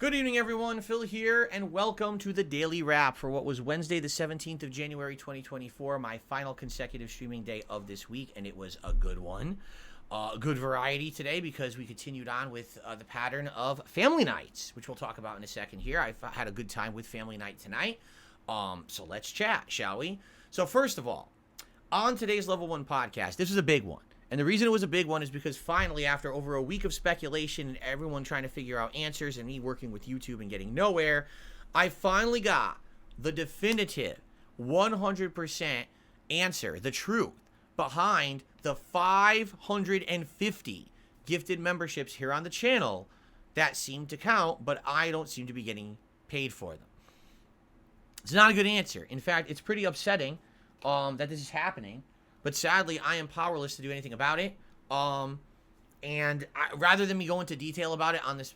Good evening, everyone. Phil here, and welcome to the Daily Wrap for what was Wednesday, the 17th of January, 2024, my final consecutive streaming day of this week, and it was a good one. A good variety today because we continued on with the pattern of family nights, which we'll talk about in a second here. I've had a good time with family night tonight, so let's chat, shall we? So first of all, on today's Level 1 podcast, this is a big one. And the reason it was a big one is because finally, after over a week of speculation and everyone trying to figure out answers and me working with YouTube and getting nowhere, I finally got the definitive 100% answer, the truth, behind the 550 gifted memberships here on the channel that seem to count, but I don't seem to be getting paid for them. It's not a good answer. In fact, it's pretty upsetting that this is happening. But sadly, I am powerless to do anything about it. Rather than me go into detail about it on this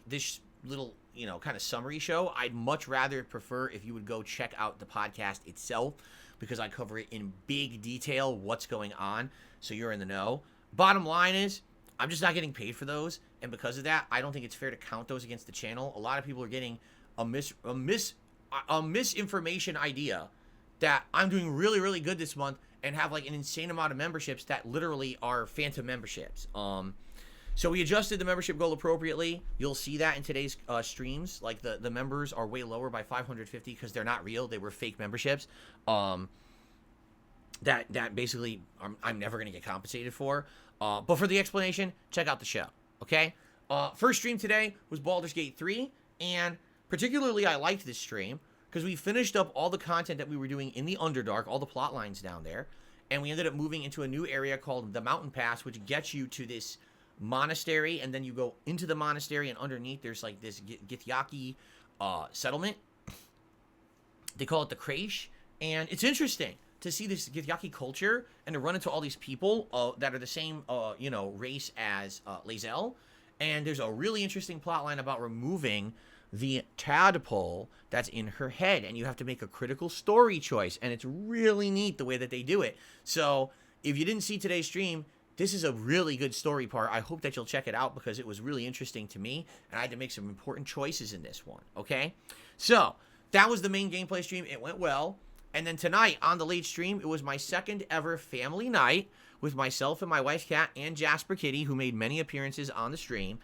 little, kind of summary show, I'd much rather prefer if you would go check out the podcast itself, because I cover it in big detail, what's going on, so you're in the know. Bottom line is, I'm just not getting paid for those, and because of that, I don't think it's fair to count those against the channel. A lot of people are getting a misinformation idea that I'm doing really, really good this month and have like an insane amount of memberships that literally are phantom memberships. So we adjusted the membership goal appropriately. You'll see that in today's streams. Like the members are way lower by 550 because they're not real. They were fake memberships. That basically I'm never going to get compensated for. But for the explanation, check out the show. Okay. First stream today was Baldur's Gate 3, and particularly I liked this stream because we finished up all the content that we were doing in the Underdark, all the plot lines down there, and we ended up moving into a new area called the Mountain Pass, which gets you to this monastery, and then you go into the monastery, and underneath there's like this Githyanki settlement. They call it the Kraish, and it's interesting to see this Githyanki culture and to run into all these people that are the same, race as Lae'zel, and there's a really interesting plot line about removing the tadpole that's in her head, and you have to make a critical story choice, and it's really neat the way that they do it. So if you didn't see today's stream, this is a really good story part. I hope that you'll check it out because it was really interesting to me, and I had to make some important choices in this one. Okay, so that was the main gameplay stream. It went well. And then tonight on the late stream, it was my second ever family night with myself and my wife Kat and Jasper Kitty, who made many appearances on the stream.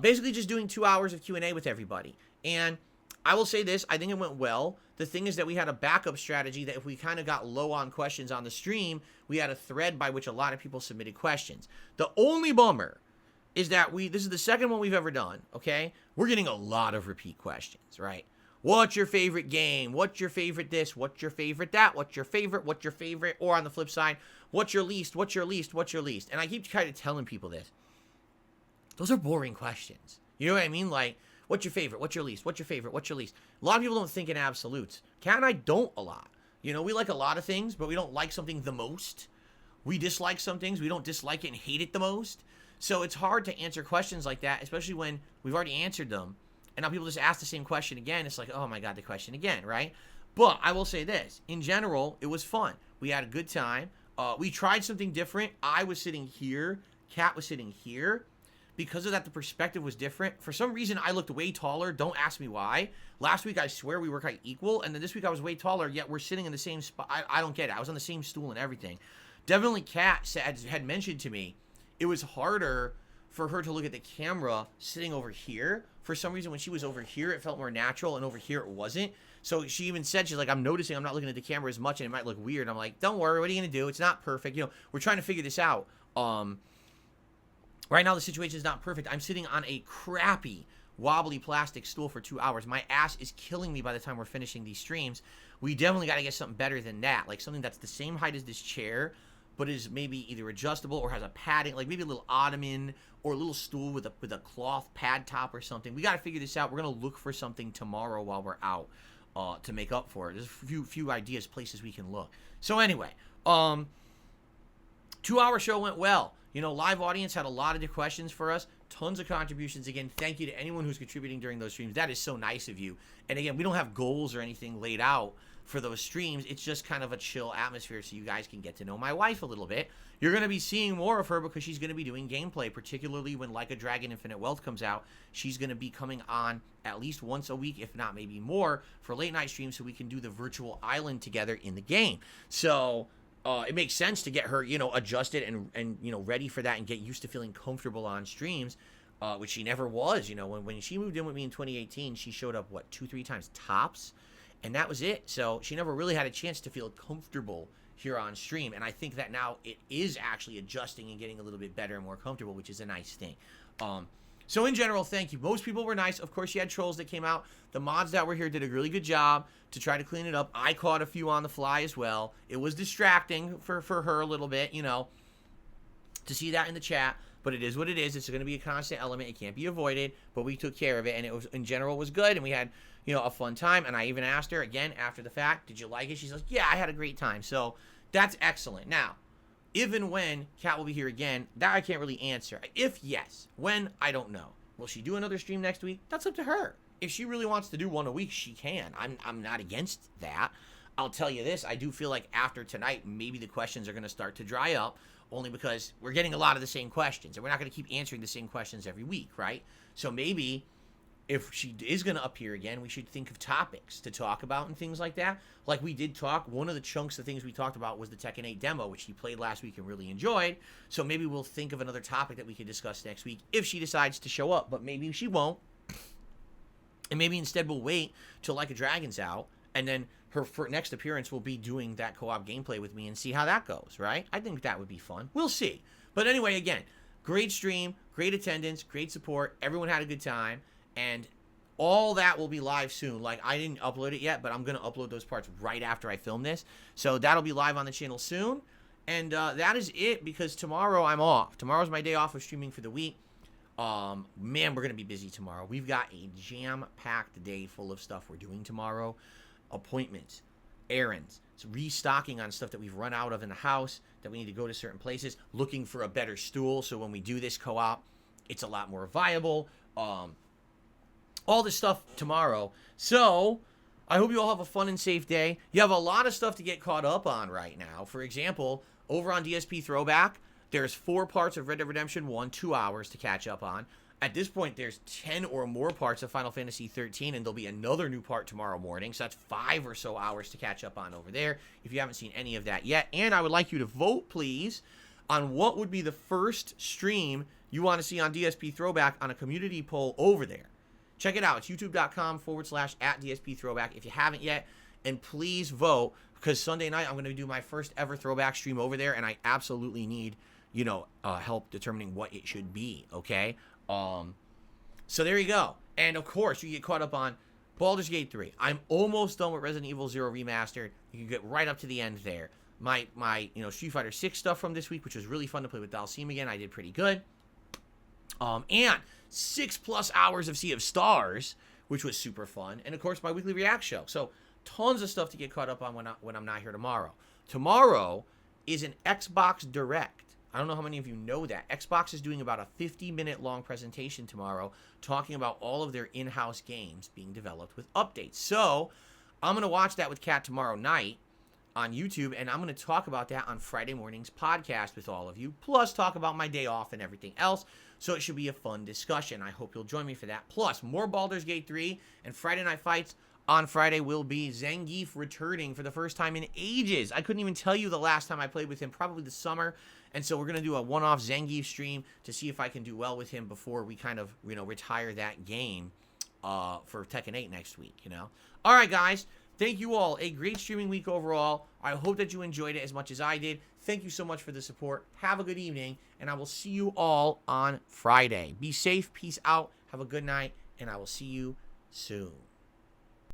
Basically just doing 2 hours of Q&A with everybody. And I will say this, I think it went well. The thing is that we had a backup strategy that if we kind of got low on questions on the stream, we had a thread by which a lot of people submitted questions. The only bummer is that this is the second one we've ever done, okay? We're getting a lot of repeat questions, right? What's your favorite game? What's your favorite this? What's your favorite that? What's your favorite? What's your favorite? Or on the flip side, what's your least? What's your least? What's your least? And I keep kind of telling people this. Those are boring questions. You know what I mean? Like, what's your favorite? What's your least? What's your favorite? What's your least? A lot of people don't think in absolutes. Kat and I don't a lot. We like a lot of things, but we don't like something the most. We dislike some things. We don't dislike it and hate it the most. So it's hard to answer questions like that, especially when we've already answered them. And now people just ask the same question again. It's like, oh my God, the question again, right? But I will say this. In general, it was fun. We had a good time. We tried something different. I was sitting here. Kat was sitting here. Because of that, the perspective was different. For some reason, I looked way taller. Don't ask me why. Last week, I swear we were kind of equal. And then this week, I was way taller, yet we're sitting in the same spot. I don't get it. I was on the same stool and everything. Definitely, Kat had mentioned to me it was harder for her to look at the camera sitting over here. For some reason, when she was over here, it felt more natural, and over here, it wasn't. So she even said, she's like, I'm noticing I'm not looking at the camera as much, and it might look weird. I'm like, don't worry. What are you going to do? It's not perfect. We're trying to figure this out. Right now, the situation is not perfect. I'm sitting on a crappy, wobbly plastic stool for 2 hours. My ass is killing me by the time we're finishing these streams. We definitely got to get something better than that. Like something that's the same height as this chair, but is maybe either adjustable or has a padding, like maybe a little ottoman or a little stool with a cloth pad top or something. We got to figure this out. We're going to look for something tomorrow while we're out to make up for it. There's a few ideas, places we can look. So anyway, 2-hour show went well. Live audience had a lot of questions for us. Tons of contributions. Again, thank you to anyone who's contributing during those streams. That is so nice of you. And again, we don't have goals or anything laid out for those streams. It's just kind of a chill atmosphere so you guys can get to know my wife a little bit. You're going to be seeing more of her because she's going to be doing gameplay, particularly when Like a Dragon Infinite Wealth comes out. She's going to be coming on at least once a week, if not maybe more, for late night streams so we can do the virtual island together in the game. So it makes sense to get her, adjusted and ready for that and get used to feeling comfortable on streams, which she never was. When she moved in with me in 2018, she showed up, 2-3 times tops, and that was it. So she never really had a chance to feel comfortable here on stream, and I think that now it is actually adjusting and getting a little bit better and more comfortable, which is a nice thing. So in general, thank you. Most people were nice. Of course, you had trolls that came out. The mods that were here did a really good job to try to clean it up. I caught a few on the fly as well. It was distracting for her a little bit, to see that in the chat, but it is what it is. It's going to be a constant element. It can't be avoided, but we took care of it, and it was, in general, was good, and we had, a fun time. And I even asked her again after the fact, did you like it? She's like, yeah, I had a great time. So that's excellent. Now, if and when Kat will be here again, that I can't really answer. If yes, when, I don't know. Will she do another stream next week? That's up to her. If she really wants to do one a week, she can. I'm not against that. I'll tell you this, I do feel like after tonight, maybe the questions are going to start to dry up, only because we're getting a lot of the same questions, and we're not going to keep answering the same questions every week, right? So maybe if she is going to appear again, we should think of topics to talk about and things like that. Like we did talk, one of the chunks of things we talked about was the Tekken 8 demo, which she played last week and really enjoyed. So maybe we'll think of another topic that we could discuss next week if she decides to show up, but maybe she won't. And maybe instead we'll wait till Like a Dragon's out, and then her next appearance will be doing that co-op gameplay with me and see how that goes, right? I think that would be fun. We'll see. But anyway, again, great stream, great attendance, great support. Everyone had a good time. And all that will be live soon. Like, I didn't upload it yet, but I'm going to upload those parts right after I film this. So that'll be live on the channel soon. And that is it, because tomorrow I'm off. Tomorrow's my day off of streaming for the week. Man, we're going to be busy tomorrow. We've got a jam-packed day full of stuff we're doing tomorrow. Appointments, errands, restocking on stuff that we've run out of in the house, that we need to go to certain places, looking for a better stool so when we do this co-op, it's a lot more viable. All this stuff tomorrow. So I hope you all have a fun and safe day. You have a lot of stuff to get caught up on right now. For example, over on DSP Throwback, there's 4 parts of Red Dead Redemption 1, 2 hours to catch up on. At this point, there's 10 or more parts of Final Fantasy 13, and there'll be another new part tomorrow morning. So that's 5 or so hours to catch up on over there if you haven't seen any of that yet. And I would like you to vote, please, on what would be the first stream you want to see on DSP Throwback on a community poll over there. Check it out. It's youtube.com/@DSP Throwback if you haven't yet. And please vote, because Sunday night I'm going to do my first ever throwback stream over there, and I absolutely need, help determining what it should be, okay? So there you go. And of course, you get caught up on Baldur's Gate 3. I'm almost done with Resident Evil 0 Remastered. You can get right up to the end there. My Street Fighter 6 stuff from this week, which was really fun to play with Dalsim again. I did pretty good. And 6+ hours of Sea of Stars, which was super fun. And of course, my weekly React show. So tons of stuff to get caught up on when I'm not here tomorrow. Tomorrow is an Xbox Direct. I don't know how many of you know that. Xbox is doing about a 50-minute long presentation tomorrow talking about all of their in-house games being developed with updates. So I'm going to watch that with Kat tomorrow night on YouTube, and I'm going to talk about that on Friday morning's podcast with all of you, plus talk about my day off and everything else. So it should be a fun discussion. I hope you'll join me for that. Plus, more Baldur's Gate 3 and Friday Night Fights. On Friday will be Zangief returning for the first time in ages. I couldn't even tell you the last time I played with him, probably this summer. And so we're going to do a one-off Zangief stream to see if I can do well with him before we kind of, retire that game for Tekken 8 next week, All right, guys. Thank you all. A great streaming week overall. I hope that you enjoyed it as much as I did. Thank you so much for the support. Have a good evening, and I will see you all on Friday. Be safe. Peace out. Have a good night, and I will see you soon.